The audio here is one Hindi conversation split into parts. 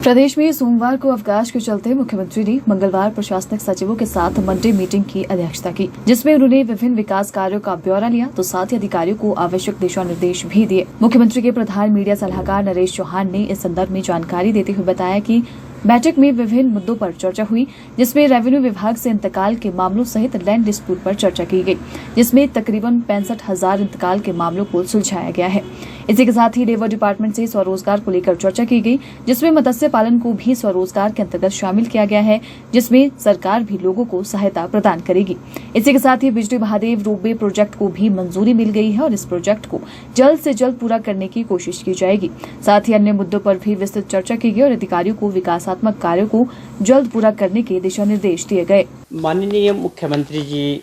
प्रदेश में सोमवार को अवकाश के चलते मुख्यमंत्री ने मंगलवार प्रशासनिक सचिवों के साथ मंडे मीटिंग की अध्यक्षता की, जिसमें उन्होंने विभिन्न विकास कार्यों का ब्यौरा लिया तो साथ ही अधिकारियों को आवश्यक दिशा निर्देश भी दिए। मुख्यमंत्री के प्रधान मीडिया सलाहकार नरेश चौहान ने इस संदर्भ में जानकारी देते हुए बताया कि बैठक में विभिन्न मुद्दों पर चर्चा हुई, जिसमें रेवेन्यू विभाग से इंतकाल के मामलों सहित लैंड डिस्प्यूट पर चर्चा की गई, जिसमें तकरीबन 65,000 इंतकाल के मामलों को सुलझाया गया है। इसी के साथ ही लेबर डिपार्टमेंट से स्वरोजगार को लेकर चर्चा की गई, जिसमें मत्स्य पालन को भी स्वरोजगार के अंतर्गत शामिल किया गया है, जिसमें सरकार भी लोगों को सहायता प्रदान करेगी। इसी के साथ ही बिजली महादेव रोपवे प्रोजेक्ट को भी मंजूरी मिल गई है और इस प्रोजेक्ट को जल्द से जल्द पूरा करने की कोशिश की जाएगी। साथ ही अन्य मुद्दों पर भी विस्तृत चर्चा की गई और अधिकारियों को विकासात्मक कार्यों को जल्द पूरा करने के दिशा निर्देश दिए गए। माननीय मुख्यमंत्री जी,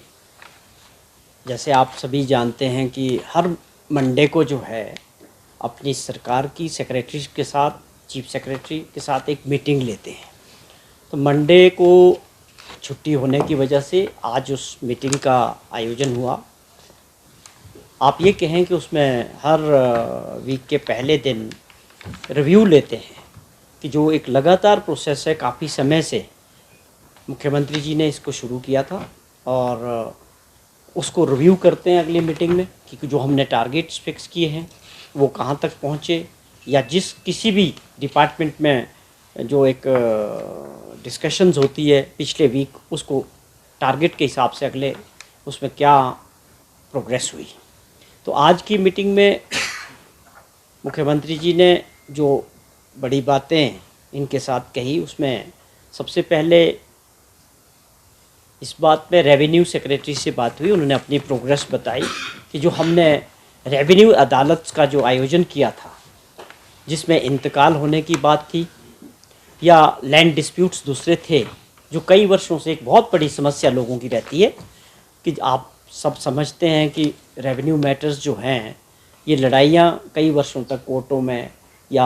जैसे आप सभी जानते हैं कि हर मंडे को जो है अपनी सरकार की सेक्रेटरी के साथ, चीफ सेक्रेटरी के साथ एक मीटिंग लेते हैं। तो मंडे को छुट्टी होने की वजह से आज उस मीटिंग का आयोजन हुआ। आप ये कहें कि उसमें हर वीक के पहले दिन रिव्यू लेते हैं कि जो एक लगातार प्रोसेस है, काफ़ी समय से मुख्यमंत्री जी ने इसको शुरू किया था और उसको रिव्यू करते हैं अगली मीटिंग में कि जो हमने टारगेट्स फिक्स किए हैं वो कहाँ तक पहुँचे, या जिस किसी भी डिपार्टमेंट में जो एक डिस्कशंस होती है पिछले वीक, उसको टारगेट के हिसाब से अगले उसमें क्या प्रोग्रेस हुई। तो आज की मीटिंग में मुख्यमंत्री जी ने जो बड़ी बातें इनके साथ कही, उसमें सबसे पहले इस बात में रेवेन्यू सेक्रेटरी से बात हुई। उन्होंने अपनी प्रोग्रेस बताई कि जो हमने रेवेन्यू अदालत का जो आयोजन किया था, जिसमें इंतकाल होने की बात थी या लैंड डिस्प्यूट्स दूसरे थे, जो कई वर्षों से एक बहुत बड़ी समस्या लोगों की रहती है कि आप सब समझते हैं कि रेवेन्यू मैटर्स जो हैं, ये लड़ाइयाँ कई वर्षों तक कोर्टों में या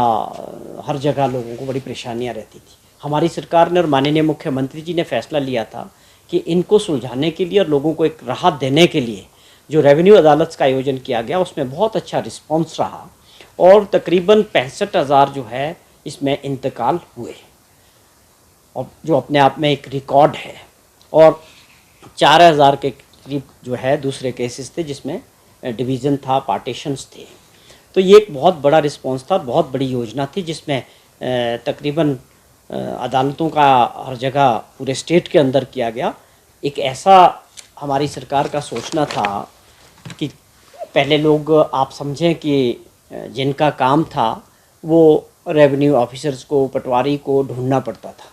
हर जगह लोगों को बड़ी परेशानियाँ रहती थी। हमारी सरकार ने और माननीय मुख्यमंत्री जी ने फैसला लिया था कि इनको सुलझाने के लिए और लोगों को एक राहत देने के लिए जो रेवेन्यू अदालत का आयोजन किया गया, उसमें बहुत अच्छा रिस्पांस रहा और तकरीबन 65,000 जो है इसमें इंतकाल हुए, और जो अपने आप में एक रिकॉर्ड है, और 4,000 के करीब जो है दूसरे केसेस थे जिसमें डिवीज़न था, पार्टीशंस थे। तो ये एक बहुत बड़ा रिस्पांस था, बहुत बड़ी योजना थी, जिसमें तकरीबन अदालतों का हर जगह पूरे स्टेट के अंदर किया गया। एक ऐसा हमारी सरकार का सोचना था कि पहले लोग, आप समझें कि जिनका काम था वो रेवेन्यू ऑफिसर्स को, पटवारी को ढूंढना पड़ता था,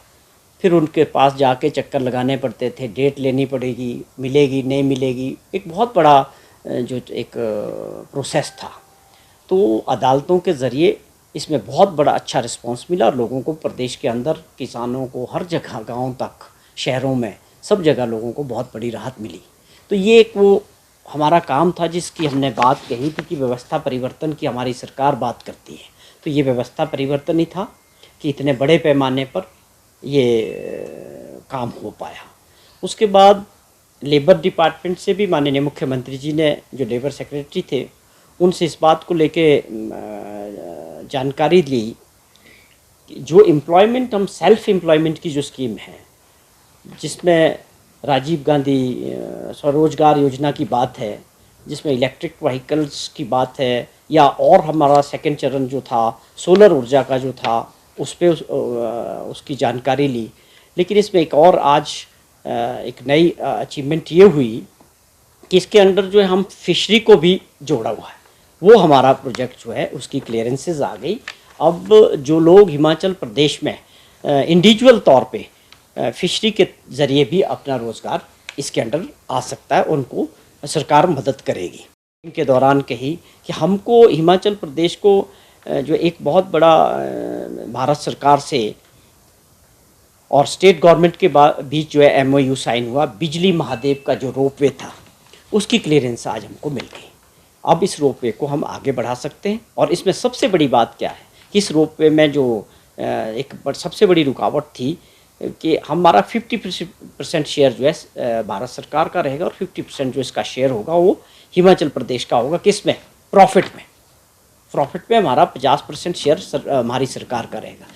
फिर उनके पास जाके चक्कर लगाने पड़ते थे, डेट लेनी पड़ेगी, मिलेगी नहीं मिलेगी, एक बहुत बड़ा जो एक प्रोसेस था। तो अदालतों के ज़रिए इसमें बहुत बड़ा अच्छा रिस्पांस मिला और लोगों को, प्रदेश के अंदर किसानों को, हर जगह गांव तक, शहरों में, सब जगह लोगों को बहुत बड़ी राहत मिली। तो ये एक वो हमारा काम था जिसकी हमने बात कही थी कि व्यवस्था परिवर्तन की हमारी सरकार बात करती है। तो ये व्यवस्था परिवर्तन ही था कि इतने बड़े पैमाने पर ये काम हो पाया। उसके बाद लेबर डिपार्टमेंट से भी माननीय मुख्यमंत्री जी ने, जो लेबर सेक्रेटरी थे, उनसे इस बात को लेके जानकारी ली कि जो एम्प्लॉयमेंट, हम सेल्फ एम्प्लॉयमेंट की जो स्कीम है, जिसमें राजीव गांधी स्वरोजगार योजना की बात है, जिसमें इलेक्ट्रिक व्हीकल्स की बात है, या और हमारा सेकंड चरण जो था सोलर ऊर्जा का जो था, उस पे उसकी जानकारी ली। लेकिन इसमें एक और आज एक नई अचीवमेंट ये हुई कि इसके अंदर जो है हम फिशरी को भी जोड़ा हुआ है। वो हमारा प्रोजेक्ट जो है उसकी क्लियरेंसेस आ गई। अब जो लोग हिमाचल प्रदेश में इंडिविजुअल तौर पे फिशरी के ज़रिए भी अपना रोज़गार इसके अंडर आ सकता है, उनको सरकार मदद करेगी। इनके दौरान कही कि हमको, हिमाचल प्रदेश को जो एक बहुत बड़ा भारत सरकार से और स्टेट गवर्नमेंट के बीच जो है MOU साइन हुआ, बिजली महादेव का जो रोपवे था उसकी क्लियरेंस आज हमको मिल गई। अब इस रोपवे को हम आगे बढ़ा सकते हैं। और इसमें सबसे बड़ी बात क्या है कि इस रोपवे में जो एक सबसे बड़ी रुकावट थी कि हमारा 50% शेयर जो है भारत सरकार का रहेगा और 50% जो इसका शेयर होगा वो हिमाचल प्रदेश का होगा। किस में? प्रॉफिट में। प्रॉफिट में हमारा 50% शेयर हमारी सरकार का रहेगा।